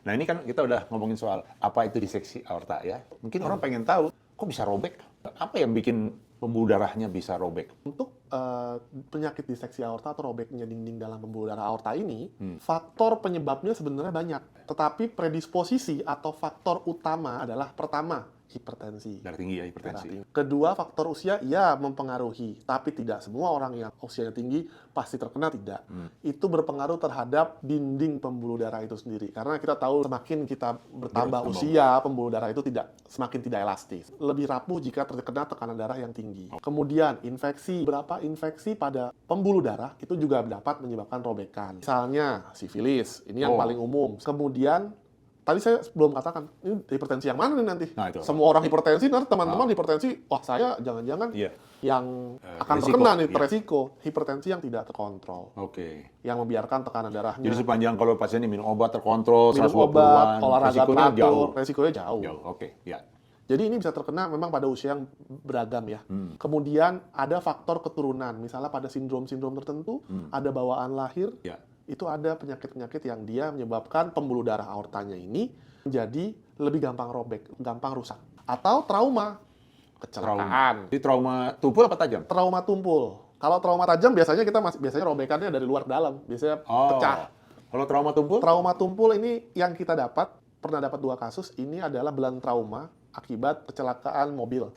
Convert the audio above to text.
Nah ini kan kita udah ngomongin soal apa itu diseksi aorta ya. Mungkin orang pengen tahu, kok bisa robek? Apa yang bikin pembuluh darahnya bisa robek? Untuk penyakit diseksi aorta atau robeknya dinding dalam pembuluh darah aorta ini, faktor penyebabnya sebenarnya banyak. Tetapi predisposisi atau faktor utama adalah pertama, hipertensi. Darah tinggi ya, hipertensi. Kedua, faktor usia ya mempengaruhi, tapi tidak semua orang yang usianya tinggi pasti terkena, tidak. Itu berpengaruh terhadap dinding pembuluh darah itu sendiri. Karena kita tahu semakin kita bertambah usia, pembuluh darah itu semakin tidak elastis. Lebih rapuh jika terkena tekanan darah yang tinggi. Kemudian, infeksi. Beberapa infeksi pada pembuluh darah itu juga dapat menyebabkan robekan. Misalnya, sifilis. Ini yang paling umum. Kemudian, tadi saya belum katakan, ini hipertensi yang mana nih nanti? Nah, itu. Semua orang hipertensi, nanti teman-teman hipertensi, wah saya jangan-jangan yang akan resiko, terkena nih, resiko. Hipertensi yang tidak terkontrol. Oke. Yang membiarkan tekanan darahnya. Jadi sepanjang kalau pasien ini minum obat terkontrol, minum 120-an, obat, olahraga resikonya teratur, resikonya jauh. Oke, ya. Jadi ini bisa terkena memang pada usia yang beragam ya. Kemudian ada faktor keturunan, misalnya pada sindrom-sindrom tertentu, ada bawaan lahir, itu ada penyakit-penyakit yang dia menyebabkan pembuluh darah aortanya ini menjadi lebih gampang robek, gampang rusak. Atau trauma, kecelakaan. Jadi trauma tumpul apa tajam? Trauma tumpul. Kalau trauma tajam biasanya biasanya robekannya dari luar ke dalam, biasanya pecah. Kalau trauma tumpul? Trauma tumpul ini yang kita pernah dapat 2 kasus, ini adalah belang trauma akibat kecelakaan mobil.